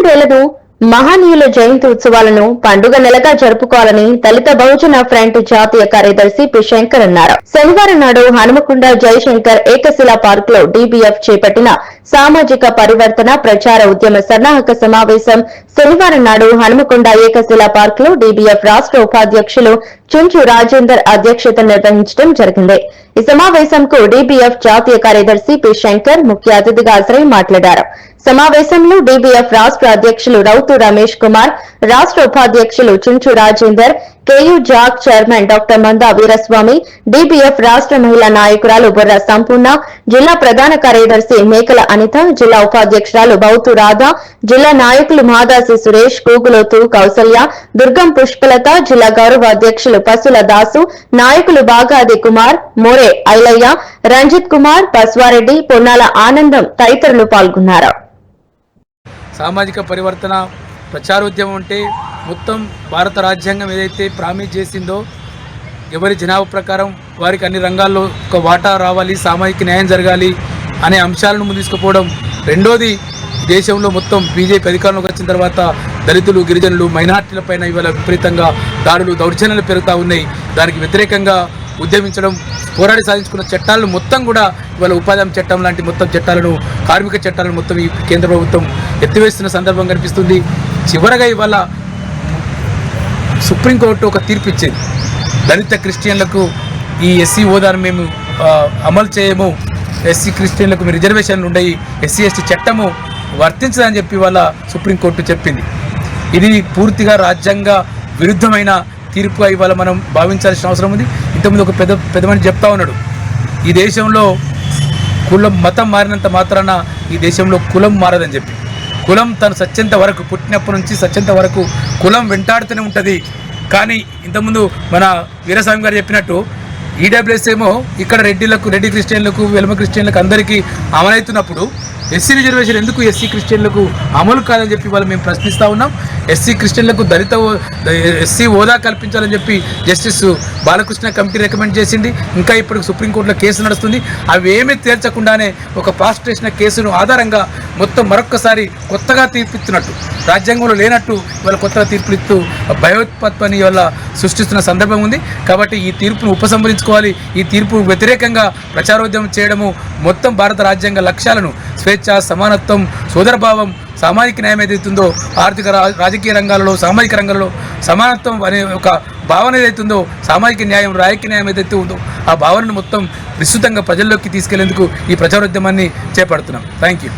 వేలను మహనీయుల జయంతి ఉత్సవాలను పండుగ నెలగా జరుపుకోవాలని దళిత బహుజన ఫ్రంట్ జాతీయ కార్యదర్శి పి శంకర్ అన్నారు. శనివారం నాడు హనుమకొండ జయశంకర్ ఏకశిలా పార్క్ లో డీబీఎఫ్ చేపట్టిన సామాజిక పరివర్తన ప్రచార ఉద్యమ సన్నాహక సమావేశం శనివారం నాడు హనుమకొండ ఏకశిలా పార్క్ లో డీబీఎఫ్ రాష్ట్ర ఉపాధ్యక్షులు చుంచు రాజేందర్ అధ్యక్షత నిర్వహించడం జరిగింది. ఈ సమావేశంకు డీబీఎఫ్ జాతీయ కార్యదర్శి పి శంకర్ ముఖ్య అతిథిగా హాజరై మాట్లాడారు. సమావేశంలో డీబీఎఫ్ రాష్ట్ర అధ్యక్షులు రౌతు రమేష్ కుమార్, రాష్ట్ర ఉపాధ్యక్షులు Chunchu Rajender, KU JAC chairman doctor Manda Veeraswamy, DBF రాష్ట్ర మహిళా నాయకురాలు బుర్ర సంపూర్ణ, జిల్లా ప్రధాన కార్యదర్శి మేకల అనిత, జిల్లా ఉపాధ్యక్షురాలు బౌతు రాధా, జిల్లా నాయకులు మాదాసి సురేష్, కూగులోతు కౌసల్య, దుర్గం పుష్పలత, జిల్లా గౌరవ అధ్యక్షులు పసుల దాసు, నాయకులు బాగాది కుమార్, మోరే ఐలయ్య, రంజిత్ కుమార్, బస్వారెడ్డి, పొన్నాల ఆనందం తదితరులు పాల్గొన్నారు. సామాజిక పరివర్తన ప్రచారోద్యమం అంటే మొత్తం భారత రాజ్యాంగం ఏదైతే ప్రామిస్ చేసిందో ఎవరి జనాభా ప్రకారం వారికి అన్ని రంగాల్లో ఒక వాటా రావాలి, సామాజిక న్యాయం జరగాలి అనే అంశాలను ముందుకుపోవడం. రెండోది, దేశంలో మొత్తం బీజేపీ అధికారంలోకి వచ్చిన తర్వాత దళితులు, గిరిజనులు, మైనార్టీల పైన ఇవాళ విపరీతంగా దాడులు, దౌర్జన్యాలు పెరుగుతూ ఉన్నాయి. దానికి వ్యతిరేకంగా ఉద్యమించడం, పోరాడి సాధించుకున్న చట్టాలను మొత్తం కూడా ఇవాళ ఉపాధి హామీ చట్టం లాంటి మొత్తం చట్టాలను, కార్మిక చట్టాలను మొత్తం ఈ కేంద్ర ప్రభుత్వం ఎత్తివేస్తున్న సందర్భం కనిపిస్తుంది. చివరగా ఇవాళ సుప్రీంకోర్టు ఒక తీర్పు ఇచ్చింది. దళిత క్రిస్టియన్లకు ఈ ఎస్సీ హోదాను మేము అమలు చేయము, ఎస్సీ క్రిస్టియన్లకు మీ రిజర్వేషన్లు ఉన్నాయి, ఎస్సీ ఎస్టీ చట్టము వర్తించదని చెప్పి ఇవాళ సుప్రీంకోర్టు చెప్పింది. ఇది పూర్తిగా రాజ్యాంగ విరుద్ధమైన తీర్పుగా ఇవాళ మనం భావించాల్సిన అవసరం ఉంది. ఇంతకుముందు ఒక పెద్ద మనిషి చెప్తా ఉన్నాడు, ఈ దేశంలో కులం మతం మారినంత మాత్రాన ఈ దేశంలో కులం మారదని చెప్పి. కులం తను సత్యంత వరకు, పుట్టినప్పటి నుంచి సత్యంత వరకు కులం వెంటాడుతూనే ఉంటుంది. కానీ ఇంతకుముందు మన వీరస్వామి గారు చెప్పినట్టు ఈడబ్ల్యూఎస్ ఏమో ఇక్కడ రెడ్డి క్రిస్టియన్లకు, వెలమ క్రిస్టియన్లకు అందరికీ అమలవుతున్నప్పుడు ఎస్సీ రిజర్వేషన్ ఎందుకు ఎస్సీ క్రిస్టియన్లకు అమలు కాదని చెప్పి వాళ్ళు మేము ప్రశ్నిస్తూ ఉన్నాం. ఎస్సీ క్రిస్టియన్లకు ఎస్సీ హోదా కల్పించాలని చెప్పి జస్టిస్ బాలకృష్ణ కమిటీ రికమెండ్ చేసింది. ఇంకా ఇప్పుడు సుప్రీంకోర్టులో కేసు నడుస్తుంది. అవి ఏమీ తేల్చకుండానే ఒక పాస్ చేసిన కేసును ఆధారంగా మొత్తం మరొక్కసారి కొత్తగా తీర్పిస్తున్నట్టు, రాజ్యాంగంలో లేనట్టు ఇవాళ కొత్తగా తీర్పులు ఇస్తూ భయోత్పత్తిని ఇవాళ సృష్టిస్తున్న సందర్భం ఉంది. కాబట్టి ఈ తీర్పును ఉపసంహరించుకోవాలి. ఈ తీర్పు వ్యతిరేకంగా ప్రచారోద్యమం చేయడము మొత్తం భారత రాజ్యాంగ లక్ష్యాలను, స్వేచ్ఛ, సమానత్వం, సోదరభావం, సామాజిక న్యాయం ఏదైతుందో, ఆర్థిక రాజకీయ రంగాలలో, సామాజిక రంగాలలో సమానత్వం అనే ఒక భావన ఏదైతుందో, సామాజిక న్యాయం, రాజకీయ న్యాయం ఏదైతే ఉందో ఆ భావనను మొత్తం విస్తృతంగా ప్రజల్లోకి తీసుకెళ్లేందుకు ఈ ప్రచారోద్యమాన్ని చేపడుతున్నాం. Thank you.